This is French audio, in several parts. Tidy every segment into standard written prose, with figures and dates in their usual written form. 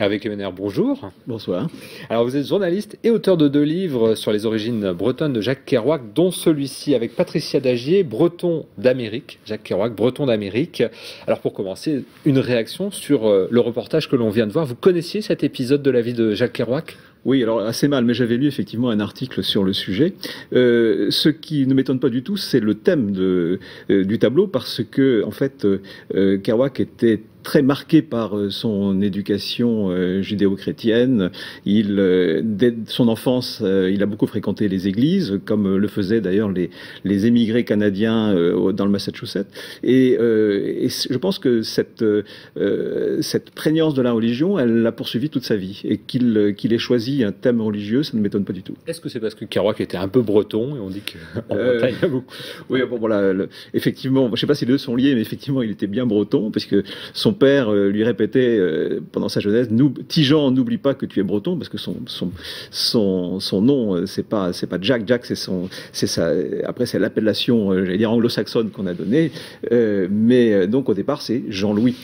Avec Emener, bonjour. Bonsoir. Alors vous êtes journaliste et auteur de 2 livres sur les origines bretonnes de Jacques Kerouac, dont celui-ci avec Patricia Dagier, Breton d'Amérique. Jacques Kerouac, Breton d'Amérique. Alors pour commencer, une réaction sur le reportage que l'on vient de voir. Vous connaissiez cet épisode de la vie de Jacques Kerouac ? Oui, alors assez mal, mais j'avais lu effectivement un article sur le sujet. Ce qui ne m'étonne pas du tout, c'est le thème du tableau, parce que en fait, Kerouac était très marqué par son éducation judéo-chrétienne. Dès son enfance, il a beaucoup fréquenté les églises, comme le faisaient d'ailleurs les émigrés canadiens dans le Massachusetts. Et je pense que cette prégnance de la religion, elle l'a poursuivi toute sa vie. Et qu'il ait choisi un thème religieux, ça ne m'étonne pas du tout. Est-ce que c'est parce que Kerouac était un peu breton, et on dit qu'en Bretagne, il y a beaucoup... Oui, bon, voilà, effectivement, je ne sais pas si les deux sont liés, mais effectivement, il était bien breton, parce que son père lui répétait pendant sa jeunesse, Tijan, n'oublie pas que tu es breton, parce que son nom, c'est pas Jack, après c'est l'appellation, j'allais dire anglo-saxonne qu'on a donnée, mais donc au départ c'est Jean-Louis,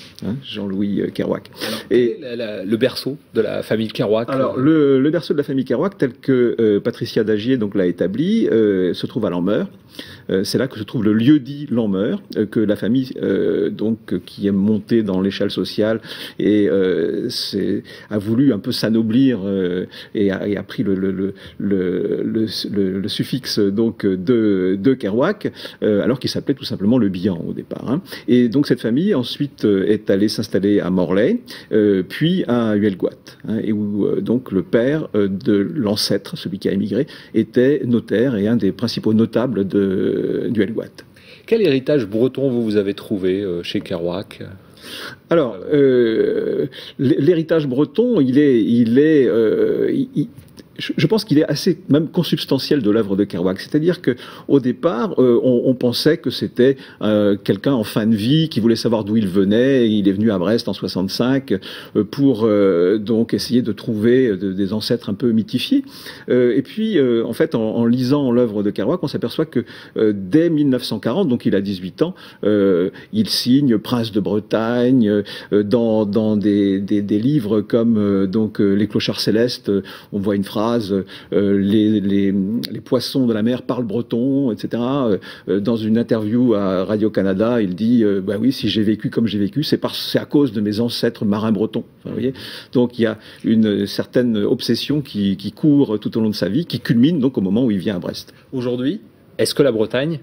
Jean-Louis Kerouac. Alors, quel est le berceau de la famille Kerouac? Alors le berceau de la famille Kerouac, tel que Patricia Dagier donc l'a établi, se trouve à Lanmeur. C'est là que se trouve le lieu-dit Lanmeur, que la famille qui est montée dans l'échelle sociale et a voulu un peu s'anoblir et a pris le suffixe donc de Kerouac, alors qu'il s'appelait tout simplement le Bihan au départ. Hein. Et donc cette famille ensuite est allée s'installer à Morlaix, puis à Huelgoat, hein, et où donc le père de l'ancêtre, celui qui a émigré, était notaire et un des principaux notables du Huelgoat. Quel héritage breton vous avez trouvé chez Kerouac ? Alors, l'héritage breton, je pense qu'il est assez même consubstantiel de l'œuvre de Kerouac. C'est-à-dire que au départ, on pensait que c'était quelqu'un en fin de vie qui voulait savoir d'où il venait. Il est venu à Brest en 65 pour donc essayer de trouver des ancêtres un peu mythifiés. Et puis, en fait, en lisant l'œuvre de Kerouac, on s'aperçoit que dès 1940, donc il a 18 ans, il signe Prince de Bretagne dans des livres comme Les Clochards Célestes. On voit une phrase. Les poissons de la mer parlent breton, etc. Dans une interview à Radio-Canada, il dit bah oui, si j'ai vécu comme j'ai vécu, c'est à cause de mes ancêtres marins bretons. Enfin, vous voyez, donc il y a une certaine obsession qui court tout au long de sa vie, qui culmine donc au moment où il vient à Brest. Aujourd'hui, est-ce que la Bretagne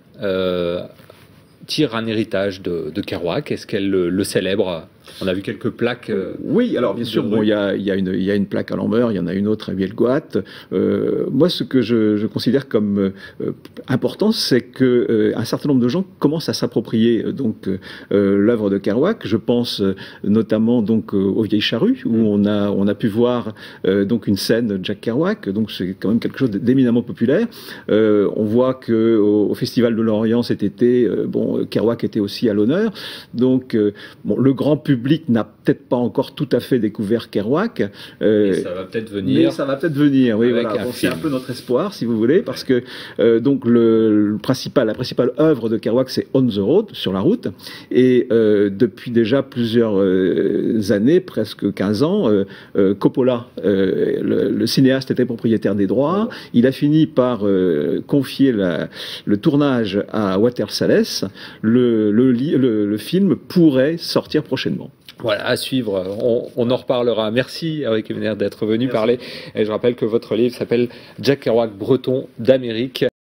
tire un héritage de Kerouac? Est-ce qu'elle le célèbre? On a vu quelques plaques. Oui, alors bien sûr, bon, il y a une plaque à Lanmeur, il y en a une autre à Huelgoat. Moi, ce que je considère comme important, c'est que un certain nombre de gens commencent à s'approprier donc l'œuvre de Kerouac. Je pense notamment donc aux Vieilles Charrues, où on a pu voir donc une scène de Jack Kerouac. Donc c'est quand même quelque chose d'éminemment populaire. On voit que au Festival de l'Orient cet été, Kerouac était aussi à l'honneur. Donc le grand public n'a peut-être pas encore tout à fait découvert Kerouac. Mais ça va peut-être venir. Mais ça va peut-être venir, oui. Voilà. C'est un peu notre espoir, si vous voulez, parce que donc la principale œuvre de Kerouac, c'est On the Road, sur la route. Et depuis déjà plusieurs années, presque 15 ans, Coppola, le cinéaste, était propriétaire des droits. Il a fini par confier le tournage à Walter Salles. Le film pourrait sortir prochainement. Voilà, à suivre, on en reparlera. Merci Eric Emener d'être venu parler. Et je rappelle que votre livre s'appelle Jacques Kerouac, Breton d'Amérique.